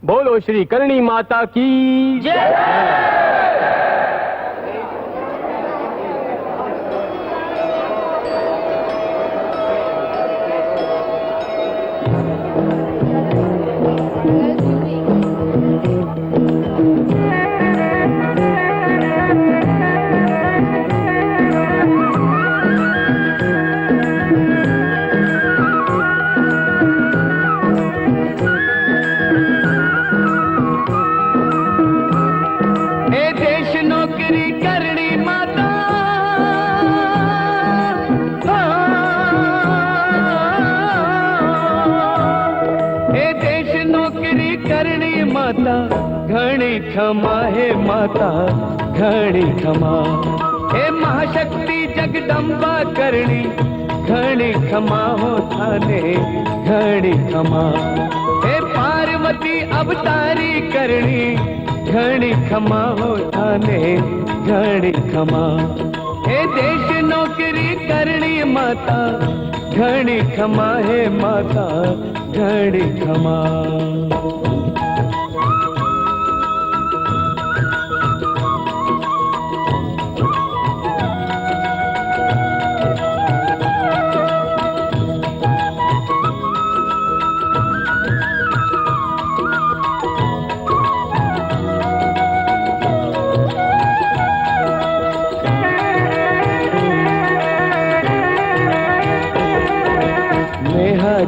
बोलो श्री करणी माता की जय। घणी क्षमा हे माता घणी क्षमा, हे महाशक्ती जगदंबा करणी घणी क्षमा हो थाने घणी क्षमा, हे पार्वती अवतारी करणी घणी क्षमा हो थाने घणी क्षमा, हे देश नौकरी करणी माता घणी क्षमा हे माता घणी क्षमा।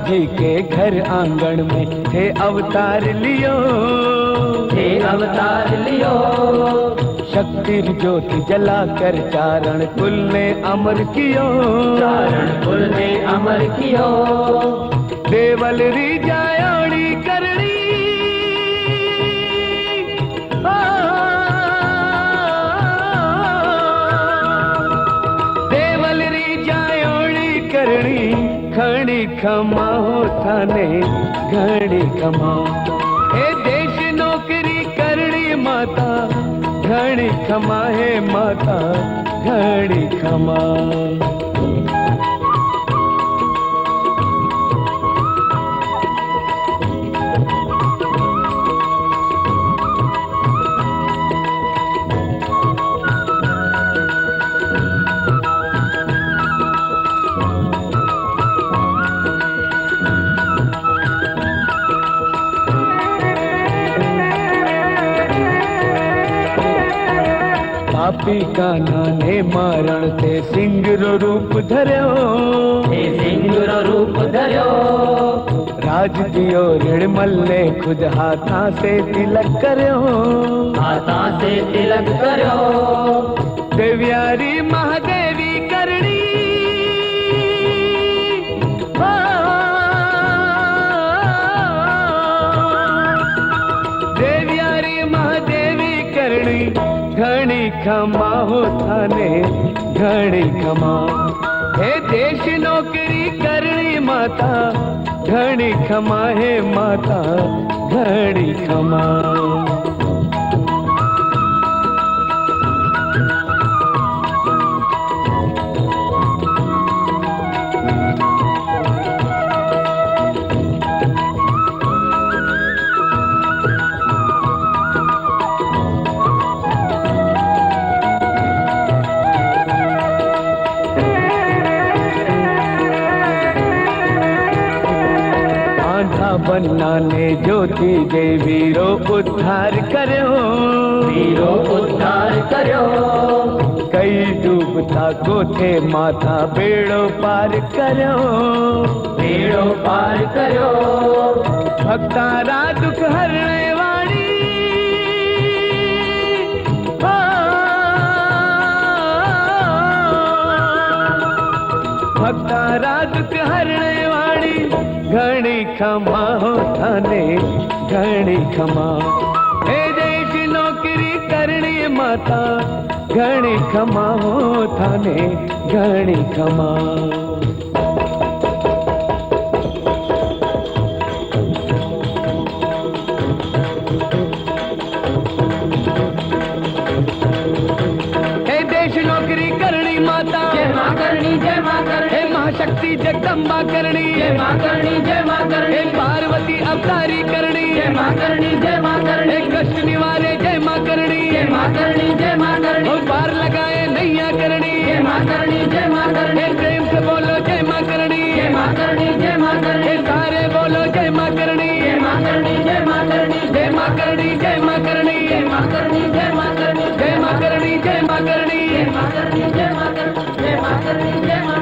जी के घर आंगन में थे अवतार लियो, थे अवतार लियो, शक्ति ज्योति जलाकर चारण कुल ने अमर कियो, चारण कुल ने अमर कियो, देवल री जायोड़ी करणी देवल री जायोड़ी करणी घणी क्षमा हो थाने घणी क्षमा, हे देश नौकरी करणी माता घणी क्षमा हे माता घणी क्षमा। पापी कान्हा ने मारण ते सिंगरो रूप धर्यो, ते सिंगरो रूप धर्यो, राज दियो ऋणमल ने खुद हाथा से तिलक कर्यो, हाथा से तिलक कर्यो, देव्यारी महादेवी करणी देव्यारी महादेवी करणी घणी क्षमा हो थाने घणी क्षमा, हे देश नौकरी करणी माता घणी क्षमा हे माता घणी क्षमा। बन्ना ने ज्योति देवी रो उद्धार करो, वीरो उद्धार करो, कई डूबता को थे माथा बेड़ो पार करो, बेड़ो पार करो, भक्तारा दुख हरने वाली भक्तारा दुख हरने वाली घणी क्षमा हो थाने घणी क्षमा, हे देश नौकरी करणी माता घणी क्षमा हो थाने घणी क्षमा। हे देश नौकरी करणी माता जय मां करणी, जय मां करणी, हे महाशक्ति जगदंबा करणी, जय मां करणी, जय मां करणी, हे पार्वती अवतारी करणी, जय माँ करणी जय माँ करणी एक कष्ट निवारे जय माँ करणी जय माँ करणी जय माँ करणी और पार लगाए नैया करणी जय माँ करणी जय माँ करणी एक प्रेम से बोलो जय माँ करणी जय माँ करणी जय माँ करणी एक सारे बोलो जय माँ करणी जय माँ करणी जय माँ करणी जय माँ करणी जय माँ करणी जय माँ करणी जय माँ करणी जय माँ करणी जय माँ करणी जय माँ करणी जय माँ करणी जय माँ करणी जय माँ